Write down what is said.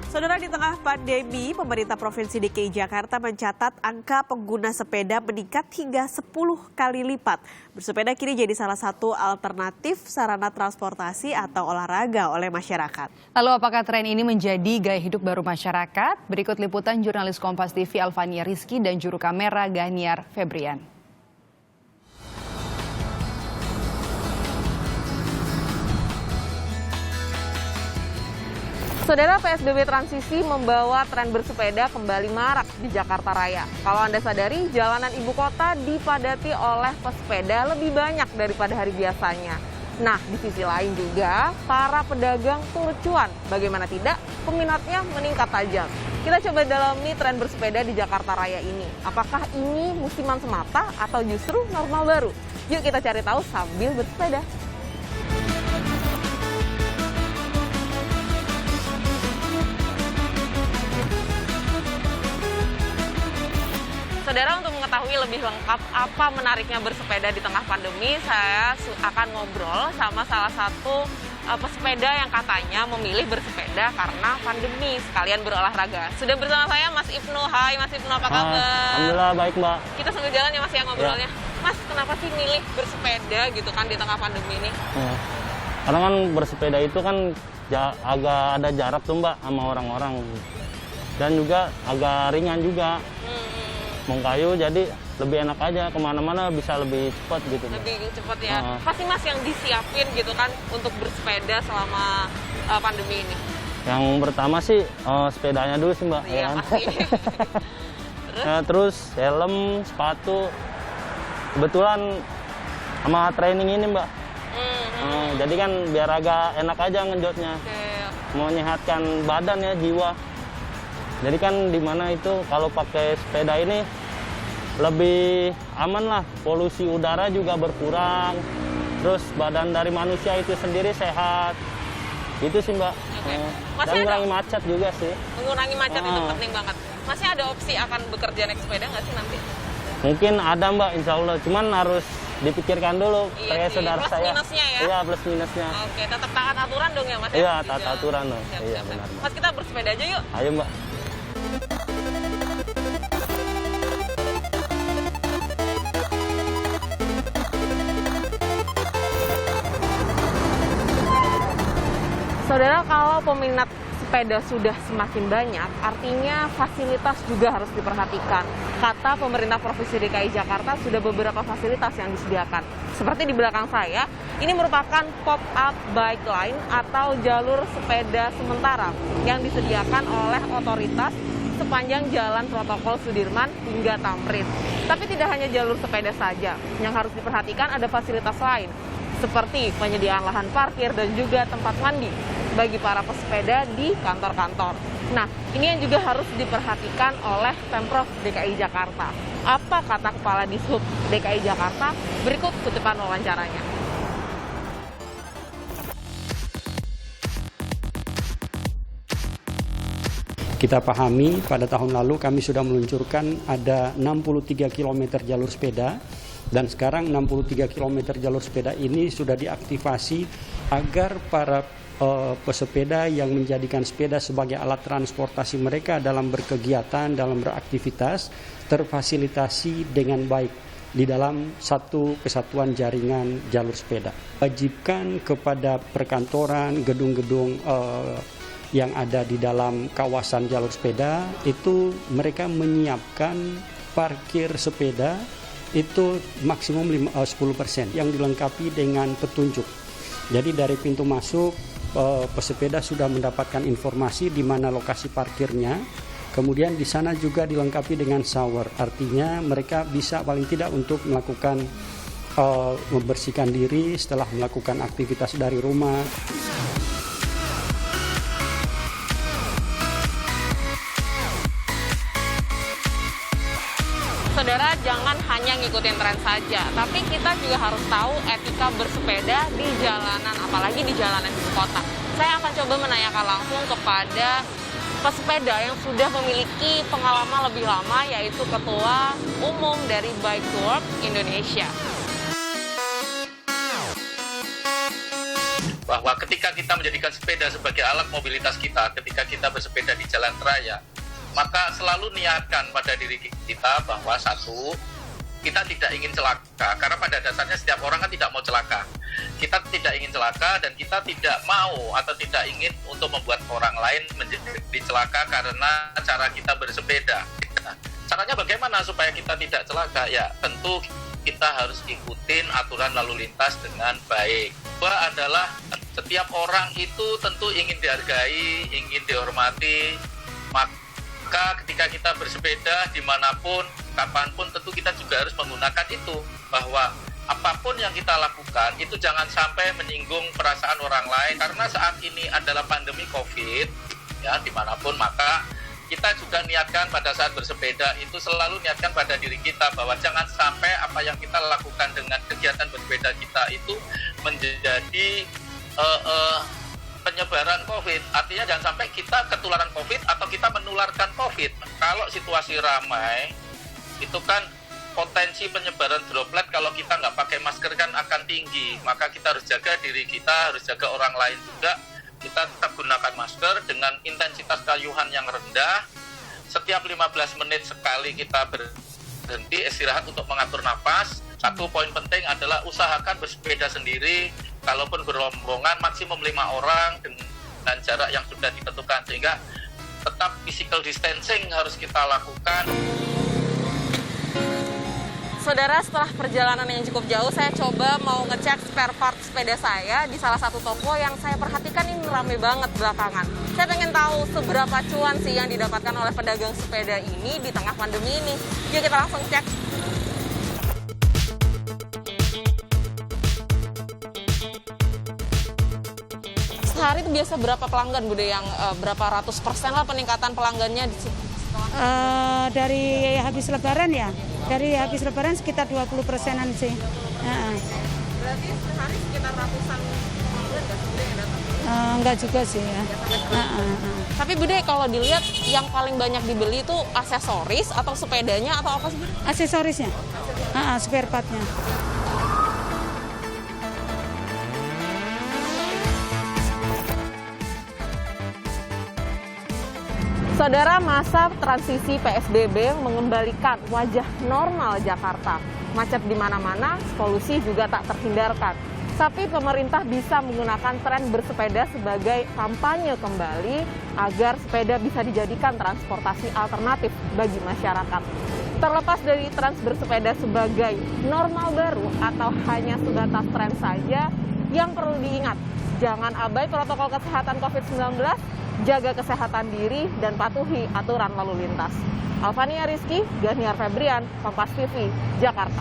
Saudara, di tengah pandemi, pemerintah Provinsi DKI Jakarta mencatat angka pengguna sepeda meningkat hingga 10 kali lipat. Bersepeda kini jadi salah satu alternatif sarana transportasi atau olahraga oleh masyarakat. Lalu apakah tren ini menjadi gaya hidup baru masyarakat? Berikut liputan jurnalis Kompas TV Alvania Rizky dan juru kamera Ganiar Febrian. Saudara, PSBB transisi membawa tren bersepeda kembali marak di Jakarta Raya. Kalau Anda sadari, jalanan ibu kota dipadati oleh pesepeda lebih banyak daripada hari biasanya. Nah, di sisi lain juga, para pedagang turut cuan. Bagaimana tidak, peminatnya meningkat tajam. Kita coba dalami tren bersepeda di Jakarta Raya ini. Apakah ini musiman semata atau justru normal baru? Yuk kita cari tahu sambil bersepeda. Saudara, untuk mengetahui lebih lengkap apa menariknya bersepeda di tengah pandemi, saya akan ngobrol sama salah satu pesepeda yang katanya memilih bersepeda karena pandemi, sekalian berolahraga. Sudah bersama saya Mas Ibnu. Hai Mas Ibnu, apa kabar? Alhamdulillah baik, Mbak. Kita sambil jalan ya Mas ya ngobrolnya. Ya. Mas, kenapa sih milih bersepeda gitu kan di tengah pandemi ini? Karena kan bersepeda itu kan agak ada jarak tuh Mbak sama orang-orang. Dan juga agak ringan juga. Mengkayu, jadi lebih enak aja, kemana-mana bisa lebih cepat gitu. Lebih cepat ya. Pasti Mas yang disiapin gitu kan untuk bersepeda selama pandemi ini? Yang pertama sih sepedanya dulu sih Mbak. Iya, ya. pasti. Terus helm, sepatu. Kebetulan sama training ini Mbak. Jadi kan biar agak enak aja ngejotnya. Mau menyehatkan badan ya, jiwa. Jadi kan di mana itu kalau pakai sepeda ini lebih aman lah, polusi udara juga berkurang, terus badan dari manusia itu sendiri sehat, itu sih Mbak. Dan mengurangi macet juga sih. Mengurangi macet itu penting banget. Masih ada opsi akan bekerja naik sepeda nggak sih nanti? Mungkin ada Mbak, insya Allah, cuman harus dipikirkan dulu kayak saudara plus saya. Minusnya ya? Iya, plus minusnya. Oke, tetap taat aturan dong ya Mas? Iya, taat aturan dong. Iya, benar. Mas, kita bersepeda aja yuk. Ayo Mbak. Saudara, kalau peminat sepeda sudah semakin banyak, artinya fasilitas juga harus diperhatikan. Kata pemerintah Provinsi DKI Jakarta, sudah beberapa fasilitas yang disediakan. Seperti di belakang saya, ini merupakan pop-up bike lane atau jalur sepeda sementara yang disediakan oleh otoritas sepanjang Jalan Protokol Sudirman hingga Tamrin. Tapi tidak hanya jalur sepeda saja, yang harus diperhatikan ada fasilitas lain, seperti penyediaan lahan parkir dan juga tempat mandi bagi para pesepeda di kantor-kantor. Nah, ini yang juga harus diperhatikan oleh Pemprov DKI Jakarta. Apa kata Kepala Dishub DKI Jakarta? Berikut kutipan wawancaranya. Kita pahami pada tahun lalu kami sudah meluncurkan ada 63 km jalur sepeda, dan sekarang 63 km jalur sepeda ini sudah diaktifasi agar para pesepeda yang menjadikan sepeda sebagai alat transportasi mereka dalam berkegiatan, dalam beraktivitas, terfasilitasi dengan baik di dalam satu kesatuan jaringan jalur sepeda. Wajibkan kepada perkantoran, gedung-gedung yang ada di dalam kawasan jalur sepeda itu mereka menyiapkan parkir sepeda itu maksimum 10% yang dilengkapi dengan petunjuk. Jadi dari pintu masuk pesepeda sudah mendapatkan informasi di mana lokasi parkirnya. Kemudian di sana juga dilengkapi dengan shower, artinya mereka bisa paling tidak untuk melakukan membersihkan diri setelah melakukan aktivitas dari rumah. Saudara, jangan hanya ngikutin tren saja, tapi kita juga harus tahu etika bersepeda di jalanan, apalagi di jalanan di kota. Saya akan coba menanyakan langsung kepada pesepeda yang sudah memiliki pengalaman lebih lama, yaitu Ketua Umum dari Bike to Work Indonesia. bahwa ketika kita menjadikan sepeda sebagai alat mobilitas kita, ketika kita bersepeda di jalan raya, maka selalu niatkan pada diri kita bahwa satu, kita tidak ingin celaka, karena pada dasarnya setiap orang kan tidak mau celaka. Kita tidak ingin celaka dan kita tidak mau atau tidak ingin untuk membuat orang lain menjadi celaka karena cara kita bersepeda. Nah, caranya bagaimana supaya kita tidak celaka? Ya tentu kita harus ikutin aturan lalu lintas dengan baik. Kedua adalah setiap orang itu tentu ingin dihargai, ingin dihormati, maka ketika kita bersepeda dimanapun, kapanpun tentu kita juga harus menggunakan itu, bahwa apapun yang kita lakukan itu jangan sampai menyinggung perasaan orang lain, karena saat ini adalah pandemi COVID ya dimanapun, maka kita juga niatkan pada saat bersepeda itu selalu niatkan pada diri kita bahwa jangan sampai apa yang kita lakukan dengan kegiatan bersepeda kita itu menjadi penyebaran COVID. Artinya jangan sampai kita ketularan COVID atau kita menularkan COVID. Kalau situasi ramai itu kan potensi penyebaran droplet kalau kita nggak pakai masker kan akan tinggi, maka kita harus jaga diri kita, harus jaga orang lain juga. Kita tetap gunakan masker dengan intensitas kayuhan yang rendah. Setiap 15 menit sekali kita berhenti istirahat untuk mengatur nafas. Satu poin penting adalah usahakan bersepeda sendiri, kalaupun berombongan maksimum 5 orang dengan jarak yang sudah ditentukan, sehingga tetap physical distancing harus kita lakukan. Saudara, setelah perjalanan yang cukup jauh, saya coba mau ngecek spare part sepeda saya di salah satu toko yang saya perhatikan ini rame banget belakangan. Saya pengen tahu seberapa cuan sih yang didapatkan oleh pedagang sepeda ini di tengah pandemi ini. Yuk kita langsung cek. Sehari itu biasa berapa pelanggan, Bude, yang berapa ratus % lah peningkatan pelanggannya di sini? Dari habis lebaran ya, dari habis lebaran sekitar 20%-an sih. Berarti sehari sekitar ratusan pelanggan nggak sih, Bude, yang datang? Enggak juga sih ya. Tapi Bude, kalau dilihat yang paling banyak dibeli itu aksesoris atau sepedanya atau apa sih? Aksesorisnya, spare part-nya. Saudara, masa transisi PSBB mengembalikan wajah normal Jakarta. Macet di mana-mana, polusi juga tak terhindarkan. Tapi pemerintah bisa menggunakan tren bersepeda sebagai kampanye kembali agar sepeda bisa dijadikan transportasi alternatif bagi masyarakat. Terlepas dari tren bersepeda sebagai normal baru atau hanya sebatas tren saja, yang perlu diingat, jangan abai protokol kesehatan COVID-19, jaga kesehatan diri, dan patuhi aturan lalu lintas. Alfania Rizky, Ganiar Febrian, Kompas TV, Jakarta.